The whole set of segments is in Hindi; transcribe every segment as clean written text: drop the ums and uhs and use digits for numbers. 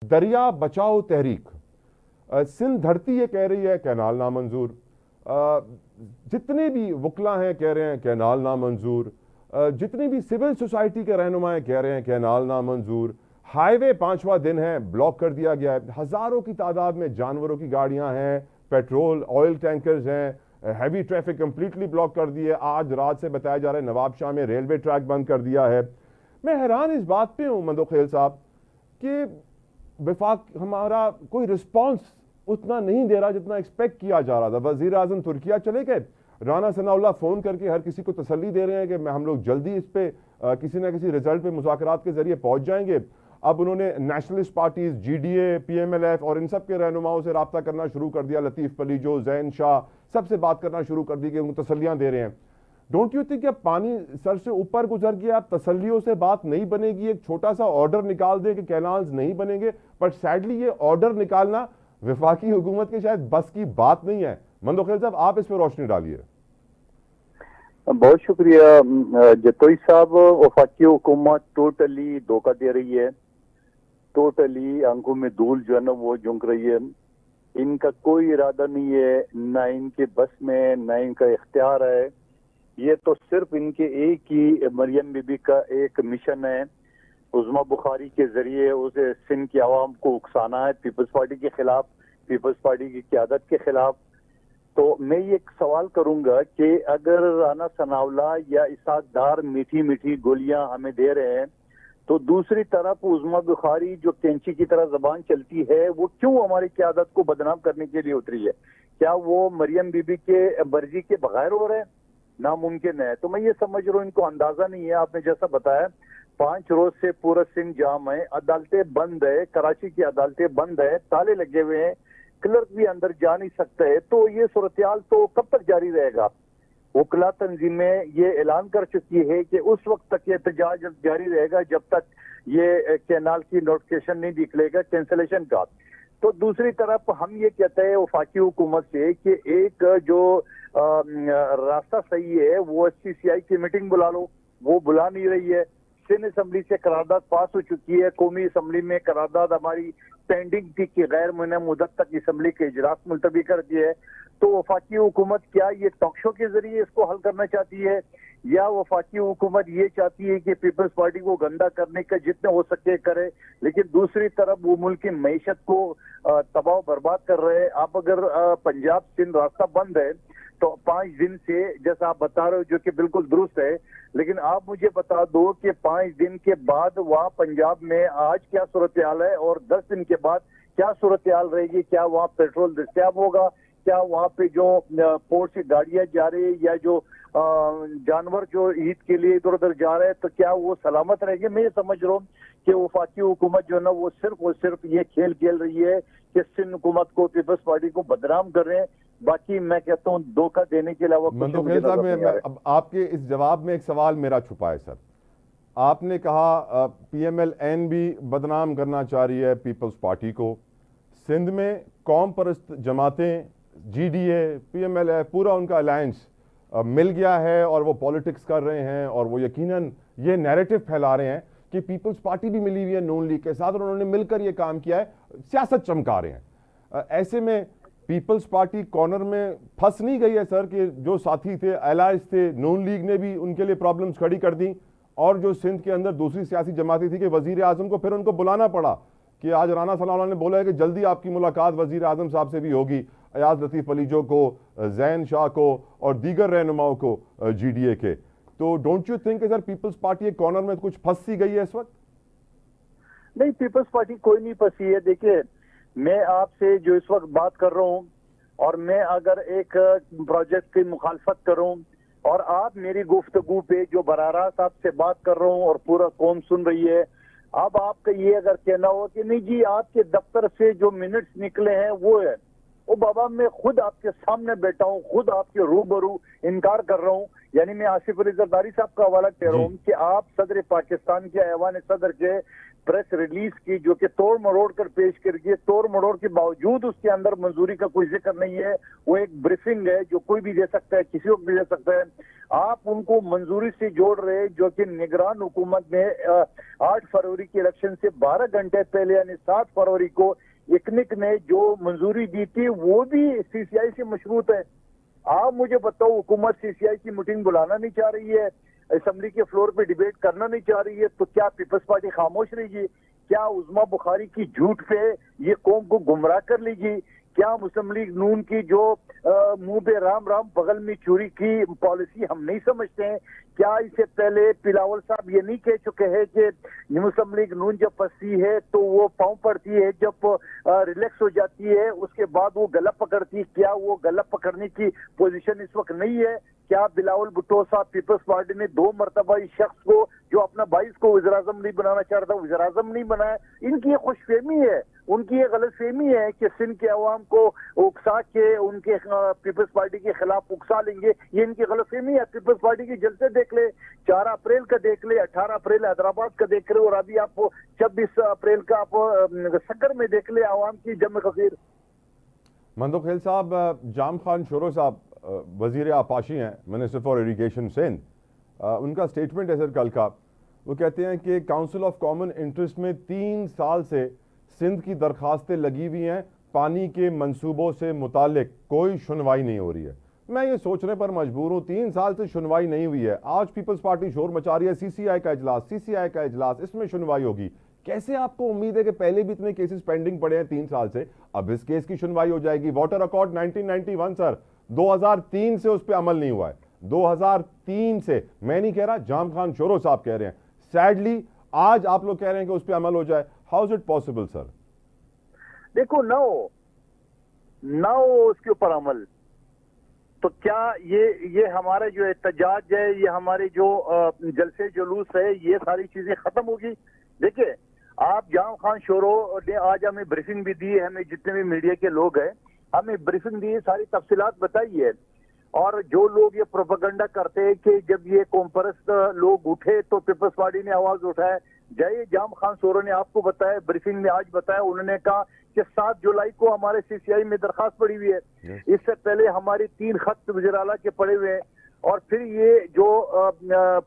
दरिया बचाओ तहरीक, सिंध धरती ये कह रही है कैनाल नामंजूर, जितने भी वकला हैं कह रहे हैं कैनाल नामंजूर, जितनी भी सिविल सोसाइटी के रहनुमा कह रहे हैं कैनाल नामंजूर। हाईवे 5वां दिन है, ब्लॉक कर दिया गया है। हजारों की तादाद में जानवरों की गाड़ियां हैं, पेट्रोल ऑयल टैंकर्स हैं, हैवी ट्रैफिक कंप्लीटली ब्लॉक कर दी है। आज रात से बताया जा रहा है नवाब शाह में रेलवे ट्रैक बंद कर दिया है। मैं हैरान इस बात पे हूं मंदोखेल साहब कि विफाक हमारा कोई रिस्पॉन्स उतना नहीं दे रहा जितना एक्सपेक्ट किया जा रहा था। वजीर आजम तुर्किया चले गए, राना सनाउल्लाह फोन करके हर किसी को तसल्ली दे रहे हैं कि हम लोग जल्दी इस पे किसी ना किसी रिजल्ट पे मुज़ाकरात के जरिए पहुंच जाएंगे। अब उन्होंने नेशनलिस्ट पार्टीज जीडीए, पीएमएलएफ और इन सब के रहनुमाओं से रब्ता करना शुरू कर दिया। लतीफ पलीजो, जैन शाह सबसे बात करना शुरू कर दी कि उनको तसल्लियां दे रहे हैं। डोंट यू थिंक अब पानी सर से ऊपर गुजर गया, अब तसल्लियों से बात नहीं बनेगी। एक छोटा सा ऑर्डर निकाल दे कि कैनाल्स नहीं बनेंगे, बट सैडली ये ऑर्डर निकालना वफाकी हुकूमत के शायद बस की बात नहीं है। मंदोखेल साहब, आप इस पर रोशनी डालिए। बहुत शुक्रिया जतोई साहब। वफाकी हुकूमत टोटली धोखा दे रही है, टोटली आंखों में धूल जो है ना वो झोंक रही है। इनका कोई इरादा नहीं है, ना इनके बस में, ना इनका इख्तियार है। ये तो सिर्फ इनके एक ही मरियम बीबी का एक मिशन है, उज़्मा बुखारी के जरिए उसे सिंध की आवाम को उकसाना है पीपल्स पार्टी के खिलाफ, पीपल्स पार्टी की क़यादत के खिलाफ। तो मैं ये एक सवाल करूंगा कि अगर राना सनाउल्लाह या इसाक डार मीठी मीठी गोलियां हमें दे रहे हैं, तो दूसरी तरफ उज़्मा बुखारी जो कैंची की तरह जबान चलती है, वो क्यों हमारी क़यादत को बदनाम करने के लिए उतरी है? क्या वो मरियम बीबी के मर्जी के बगैर हो रहे हैं? नामुमकिन है। तो मैं ये समझ रहा हूँ इनको अंदाजा नहीं है। आपने जैसा बताया 5 रोज से पूरा सिंध जाम है, अदालतें बंद है, कराची की अदालतें बंद है, ताले लगे हुए हैं, क्लर्क भी अंदर जा नहीं सकते है। तो ये सूरत तो कब तक जारी रहेगा? वकला तंजीमें ये ऐलान कर चुकी है कि उस वक्त तक एहतजाज जारी रहेगा जब तक ये कैनाल की नोटिफिकेशन नहीं निकलेगा कैंसलेशन का। तो दूसरी तरफ हम ये कहते हैं वफाकी हुकूमत से कि एक जो रास्ता सही है वो CCI की मीटिंग बुला लो, वो बुला नहीं रही है। सिंध असम्बली से करारदाद पास हो चुकी है, कौमी असम्बली में करारदाद हमारी पेंडिंग थी कि गैर मुनम मुद्दत तक असम्बली के इजलास मुलतवी कर दिए है। तो वफाकी हुकूमत क्या ये टॉक शो के जरिए इसको हल करना चाहती है, या वफाकी हुकूमत ये चाहती है कि पीपल्स पार्टी को गंदा करने का जितने हो सके करे, लेकिन दूसरी तरफ वो मुल्क की मईशत को तबाह बर्बाद कर रहे हैं? आप अगर पंजाब सिंध रास्ता बंद है तो 5 दिन से, जैसा आप बता रहे हो जो कि बिल्कुल दुरुस्त है, लेकिन आप मुझे बता दो कि 5 दिन के बाद वहाँ पंजाब में आज क्या सूरत हाल है और 10 दिन के बाद क्या सूरत हाल रहेगी? क्या वहाँ पेट्रोल दस्तयाब होगा? क्या वहाँ पे जो पोर्ट से गाड़ियां जा रही है या जो जानवर जो ईद के लिए इधर उधर जा रहे हैं, तो क्या वो सलामत रहेंगे? मैं ये समझ रहा हूँ कि वफाकी हुकूमत जो है ना वो सिर्फ ये खेल खेल रही है कि सिंध हुकूमत को, पीपल्स पार्टी को बदनाम कर रहे हैं। बाकी मैं कहता हूँ धोखा देने के अलावा कुछ मंदोखेल साहब, अब आपके इस जवाब में एक सवाल मेरा छुपा है सर। आपने कहा PMLN भी बदनाम करना चाह रही है पीपल्स पार्टी को। सिंध में कौम परस्त जमातें, GDA, PMLF, पूरा उनका अलायंस मिल गया है और वो पॉलिटिक्स कर रहे हैं और वो यकीनन ये नैरेटिव फैला रहे हैं कि पीपल्स पार्टी भी मिली हुई है नून लीग के साथ और उन्होंने मिलकर ये काम किया है, सियासत चमका रहे हैं। ऐसे में पीपल्स पार्टी कॉर्नर में फंस नहीं गई है सर कि जो साथी थे, एलाइज थे, नून लीग ने भी उनके लिए प्रॉब्लम्स खड़ी कर दी, और जो सिंध के अंदर दूसरी सियासी जमातें थी कि वजीर आजम को फिर उनको बुलाना पड़ा कि आज राना सनाउल्लाह ने बोला है कि जल्दी आपकी मुलाकात वजीर आजम साहब से भी होगी, अयाज लतीफ पलीजो को, जैन शाह को और दीगर रहनुमाओं को GDA के। तो don't you think sir peoples party एक कॉर्नर में कुछ फंस सी गई है इस वक्त? नहीं, पीपल्स पार्टी कोई नहीं फंसी है। देखिए, मैं आपसे जो इस वक्त बात कर रहा हूँ और मैं अगर एक प्रोजेक्ट की मुखालफत करूँ और आप मेरी गुफ्तगू पे जो बरारात आपसे बात कर रहा हूँ और पूरा कौम सुन रही है, अब आपका ये अगर कहना हो कि नहीं जी आपके दफ्तर से जो मिनट्स निकले हैं वो है, वो बाबा मैं खुद आपके सामने बैठा हूँ, खुद आपके रूबरू इनकार कर रहा हूँ। यानी मैं आसिफ अली जरदारी साहब का हवाला कह रहा हूँ कि आप सदर पाकिस्तान के ऐवान सदर के प्रेस रिलीज की जो कि तोड़ मरोड़ कर पेश करिए, तोड़ मरोड़ के बावजूद उसके अंदर मंजूरी का कोई जिक्र नहीं है। वो एक ब्रीफिंग है जो कोई भी दे सकता है, किसी को भी दे सकता है। आप उनको मंजूरी से जोड़ रहे जो कि निगरान हुकूमत ने 8 फरवरी के इलेक्शन से 12 घंटे पहले यानी 7 फरवरी को इकनिक ने जो मंजूरी दी थी वो भी सीसीआई से मशरूत है। आप मुझे बताओ, हुकूमत सीसीआई की मीटिंग बुलाना नहीं चाह रही है, असेंबली के फ्लोर पे डिबेट करना नहीं चाह रही है, तो क्या पीपल्स पार्टी खामोश रहेगी? क्या उज़्मा बुखारी की झूठ पे ये कौम को गुमराह कर लेगी? क्या मुस्लिम लीग नून की जो मुंह पे राम राम बगल में चोरी की पॉलिसी हम नहीं समझते हैं? क्या इससे पहले बिलावल साहब ये नहीं कह चुके हैं कि मुस्लिम लीग नून जब फंसती है तो वो पांव पड़ती है, जब रिलैक्स हो जाती है उसके बाद वो गला पकड़ती है? क्या वो गला पकड़ने की पोजीशन इस वक्त नहीं है? क्या बिलावल भुट्टो साहब पीपल्स पार्टी ने 2 मरतबा इस शख्स को जो अपना 22 को वज़ीर-ए-आज़म नहीं बनाना चाह रहा था वज़ीर-ए-आज़म नहीं बनाया? इनकी ये खुशफहमी है, उनकी ये गलतफहमी है कि सिंध के अवाम को उकसा के उनके पीपल्स पार्टी के खिलाफ उकसा लेंगे। ये इनकी गलतफहमी है। पीपल्स पार्टी की जलसे देख ले, 4 अप्रैल का देख ले, 18 अप्रैल हैदराबाद का देख ले और अभी आप 26 अप्रैल का आप सक्कर में देख ले आवाम की जम कसीर। मंदो खेल साहब, जाम खान शोरो साहब वजीर आपाशी हैं, मिनिस्टर फॉर इरीगेशन सिंध, उनका स्टेटमेंट है सर कल का। वो कहते हैं कि काउंसिल ऑफ कॉमन इंटरेस्ट में 3 साल से सिंध की दरखास्तें लगी हुई हैं, पानी के मंसूबों से मुतालिक कोई सुनवाई नहीं हो रही है। मैं ये सोचने पर मजबूर हूँ, 3 साल से सुनवाई नहीं हुई है। आज पीपल्स पार्टी शोर मचा रही है, सीसीआई का इजलास, इसमें सुनवाई होगी। कैसे आपको उम्मीद है कि पहले भी इतने केसेस पेंडिंग पड़े हैं 3 साल से, अब इस केस की सुनवाई हो जाएगी? वाटर अकॉर्ड 1991 सर, 2003 से उस पर अमल नहीं हुआ है, 2003 से। मैं नहीं कह रहा, जाम खान शोरो साहब कह रहे हैं। सैडली आज आप लोग कह रहे हैं कि उस पर अमल हो जाए। How is it possible sir? देखो, ना हो उसके ऊपर अमल, तो क्या ये हमारा जो एहतजाज है, ये हमारे जो जलसे जुलूस है, ये सारी चीजें खत्म होगी? देखिए, आप जाम खान शोरो ने आज हमें ब्रीफिंग भी दी है, हमें जितने भी मीडिया के लोग हैं हमें ब्रीफिंग दी है, सारी तफसीलात बताई है। और जो लोग ये प्रोपेगेंडा करते हैं कि जब ये कॉम्परस्त लोग उठे तो पीपल्स पार्टी ने आवाज उठाया, जय जाम खान शोरो ने आपको बताया, ब्रीफिंग में आज बताया, उन्होंने कहा कि 7 जुलाई को हमारे सीसीआई में दरखास्त पड़ी हुई है। इससे पहले हमारी 3 खत वज़ीर आला के पड़े हुए हैं। और फिर ये जो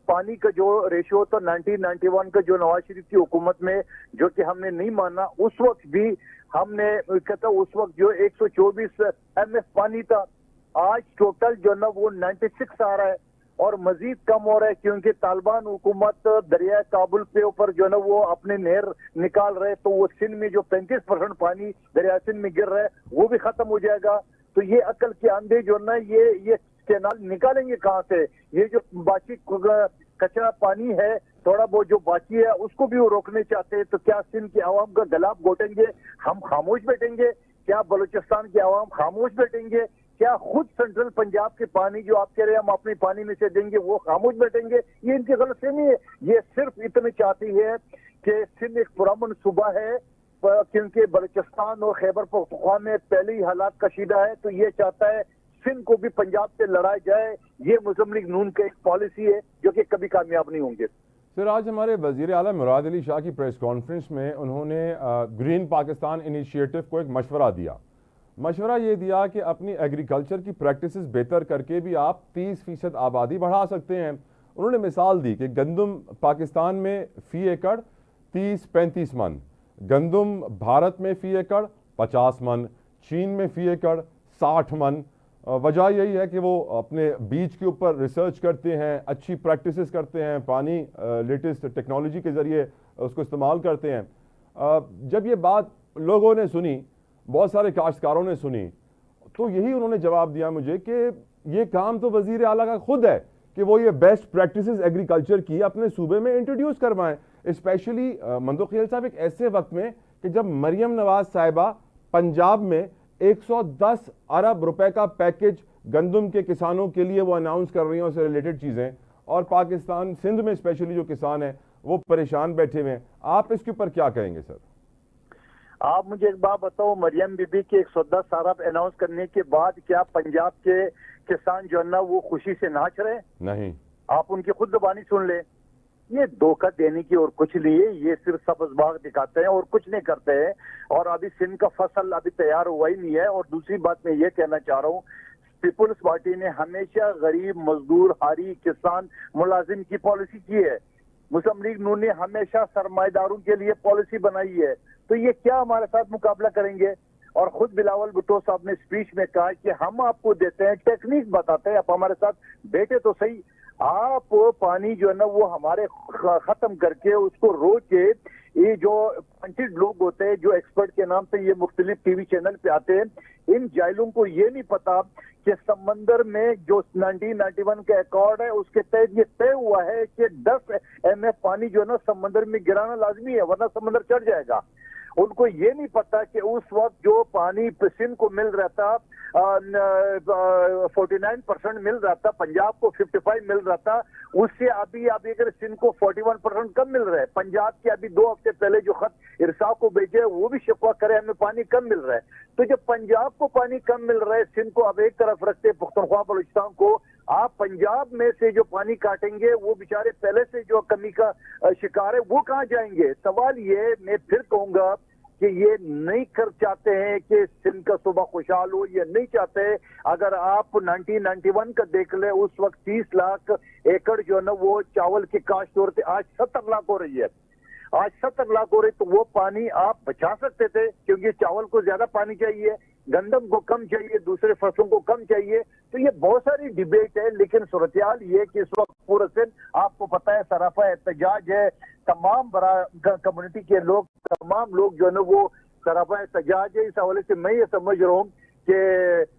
पानी का जो रेशियो था 1991 का, जो नवाज शरीफ की हुकूमत में जो कि हमने नहीं माना, उस वक्त भी हमने कहता उस वक्त जो 124 MF पानी था, आज टोटल जो ना वो 96 आ रहा है और मजीद कम हो रहा है, क्योंकि तालिबान हुकूमत दरिया काबुल के ऊपर जो ना वो अपने नहर निकाल रहे, तो वो सिंध में जो 35% पानी दरिया सिंध में गिर रहा है वो भी खत्म हो जाएगा। तो ये अकल के अंधे जो ना ये कैनाल निकालेंगे कहाँ से? ये जो बाकी कचरा पानी है, थोड़ा बहुत जो बाकी है, उसको भी वो रोकने चाहते हैं। तो क्या सिंध के आवाम का गला घोटेंगे? हम खामोश बैठेंगे? क्या बलूचिस्तान के आवाम खामोश बैठेंगे? क्या खुद सेंट्रल पंजाब के पानी जो आप कह रहे हैं हम अपने पानी में से देंगे, वो खामोश बैठेंगे? ये इनकी गलतफहमी है। ये सिर्फ इतनी चाहती है कि सिंध एक पुरअमन सूबा है, क्योंकि बलूचिस्तान और खैबर पख्तूनख्वा में पहले ही हालात कशीदा है, तो ये चाहता है सिंध को भी पंजाब से लड़ाया जाए। ये मुस्लिम लीग नून की एक पॉलिसी है जो कि कभी कामयाब नहीं होंगे। सर, आज हमारे वजीर आला मुराद अली शाह की प्रेस कॉन्फ्रेंस में उन्होंने ग्रीन पाकिस्तान इनिशिएटिव को एक मशवरा दिया। मशवरा ये दिया कि अपनी एग्रीकल्चर की प्रैक्टिसेस बेहतर करके भी आप 30% आबादी बढ़ा सकते हैं। उन्होंने मिसाल दी कि गंदम पाकिस्तान में फ़ी एकड़ 30-35 मन, गंदम भारत में फ़ी एकड़ 50 मन, चीन में फ़ी एकड़ 60 मन। वजह यही है कि वो अपने बीज के ऊपर रिसर्च करते हैं, अच्छी प्रैक्टिसेस करते हैं, पानी लेटेस्ट टेक्नोलॉजी के ज़रिए उसको इस्तेमाल करते हैं। जब ये बात लोगों ने सुनी, बहुत सारे काश्तकारों ने सुनी, तो यही उन्होंने जवाब दिया मुझे कि ये काम तो वज़ीर आला का खुद है कि वो ये बेस्ट प्रैक्टिसेस एग्रीकल्चर की अपने सूबे में इंट्रोड्यूस करवाएं। स्पेशली मंदो खेल साहब एक ऐसे वक्त में कि जब मरियम नवाज साहिबा पंजाब में 110 अरब रुपए का पैकेज गंदम के किसानों के लिए वो अनाउंस कर रही हैं, उससे रिलेटेड चीज़ें, और पाकिस्तान सिंध में स्पेशली जो किसान हैं वो परेशान बैठे हुए हैं। आप इसके ऊपर क्या कहेंगे सर? आप मुझे एक बात बताओ, मरियम बीबी के 110 अरब अनाउंस करने के बाद क्या पंजाब के किसान जो है ना वो खुशी से नाच रहे? नहीं। आप उनकी खुद ज़बानी सुन ले, ये धोखा देने की और कुछ नहीं है, ये सिर्फ सब्ज बाग दिखाते हैं और कुछ नहीं करते हैं। और अभी सिंध का फसल अभी तैयार हुआ ही नहीं है। और दूसरी बात मैं ये कहना चाह रहा हूँ, पीपुल्स पार्टी ने हमेशा गरीब, मजदूर, हारी, किसान, मुलाजिम की पॉलिसी की है। मुस्लिम लीग नून ने हमेशा सरमाएदारों के लिए पॉलिसी बनाई है। तो ये क्या हमारे साथ मुकाबला करेंगे? और खुद बिलावल भुट्टो साहब ने स्पीच में कहा कि हम आपको देते हैं, टेक्निक बताते हैं, आप हमारे साथ बैठे तो सही। आप पानी जो है ना वो हमारे खत्म करके उसको रोक के, ये जो पंचित लोग होते हैं जो एक्सपर्ट के नाम से ये मुख्तलिफ टीवी चैनल पे आते हैं, इन जाहिलों को ये नहीं पता कि समंदर में जो 1991 का अकॉर्ड है उसके तहत ये तय हुआ है कि 10 MF पानी जो है ना समंदर में गिराना लाजमी है, वरना समंदर चढ़ जाएगा। उनको ये नहीं पता कि उस वक्त जो पानी सिंध को मिल रहा था 49% मिल रहा था, पंजाब को 55 मिल रहा था, उससे अभी अगर सिंध को 41% कम मिल रहा है। पंजाब के अभी 2 हफ्ते पहले जो खत इरसा को भेजे वो भी शिकवा करे हमें पानी कम मिल रहा है। तो जब पंजाब को पानी कम मिल रहा है, सिंध को अब एक तरफ रखते पख्तूनख्वा बलूचिस्तान को, आप पंजाब में से जो पानी काटेंगे वो बेचारे पहले से जो कमी का शिकार है वो कहाँ जाएंगे? सवाल ये, मैं फिर कहूंगा कि ये नहीं कर चाहते हैं कि सिंध का सूबा खुशहाल हो, ये नहीं चाहते। अगर आप 1991 का देख ले, उस वक्त 30 लाख एकड़ जो है ना वो चावल की काश्त हो रही थी, आज 70 लाख हो रही है। आज 70 लाख हो रही, तो वो पानी आप बचा सकते थे, क्योंकि चावल को ज्यादा पानी चाहिए, गंदम को कम चाहिए, दूसरे फसलों को कम चाहिए। तो ये बहुत सारी डिबेट है, लेकिन सूरत-ए-हाल ये कि इस वक्त पूरा सिंध आपको पता है सराफा एहतजाज है। तमाम बड़ा कम्युनिटी के लोग, तमाम लोग जो है ना वो सराफा एहतजाज है। इस हवाले से मैं ये समझ रहा हूँ कि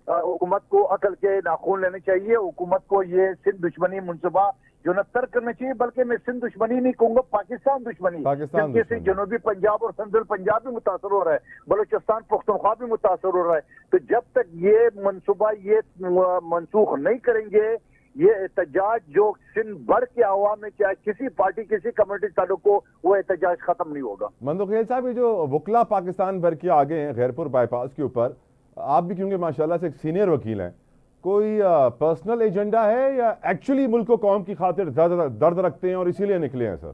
हुकूमत को अकल के नाखून लेने चाहिए। हुकूमत को ये सिंध दुश्मनी मुनसूबा जो न तर्क करना चाहिए, बल्कि मैं सिंध दुश्मनी नहीं कहूंगा, पाकिस्तान दुश्मनी, क्योंकि इससे जनूबी पंजाब और सेंट्रल पंजाब भी मुतासर हो रहा है, बलूचिस्तान पख्तूनख्वा भी मुतासर हो रहा है। तो जब तक ये मनसूबा ये मनसूख नहीं करेंगे, ये एहतजाज जो सिंध भर के अवाम में, चाहे किसी पार्टी किसी कम्युनिटी ताल्लुक को, वो एहतजाज खत्म नहीं होगा। मंदोखेल साहब, ये जो वकला पाकिस्तान भर के आगे हैं गैरपुर बाईपास के ऊपर, आप भी क्योंकि माशाल्लाह से एक सीनियर वकील हैं, कोई पर्सनल एजेंडा है या एक्चुअली मुल्क को कौम की खातिर दर्द रखते हैं और इसीलिए निकले हैं? सर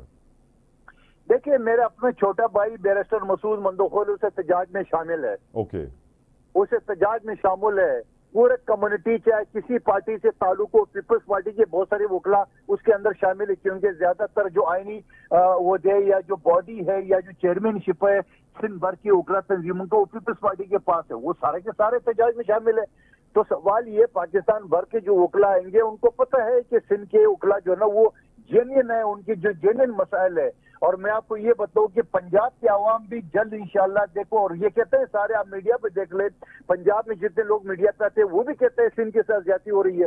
देखिए, मेरे अपना छोटा भाई बैरिस्टर मसूद मंदोखेल उस एहतजाज में शामिल है। ओके, उस एहतजाज में शामिल है। पूरे कम्युनिटी, चाहे किसी पार्टी से ताल्लुक हो, पीपल्स पार्टी के बहुत सारे वकला उसके अंदर शामिल है, क्योंकि ज्यादातर जो आईनी वो है या जो बॉडी है या जो चेयरमैनशिप है सिंध भर की वकला तंजीमों को, पीपल्स पार्टी के पास है, वो सारे के सारे एहतजाज में शामिल है। तो सवाल ये, पाकिस्तान भर के जो वकला आएंगे उनको पता है कि सिंध के वकला जो है ना वो जेन्युइन है, उनकी जो जेन्युइन मसाइल है। और मैं आपको ये बताऊं कि पंजाब के आवाम भी जल्द इंशाल्लाह देखो, और ये कहते हैं सारे, आप मीडिया पे देख ले, पंजाब में जितने लोग मीडिया पे आते हैं वो भी कहते हैं सिंध के साथ ज्यादती हो रही है।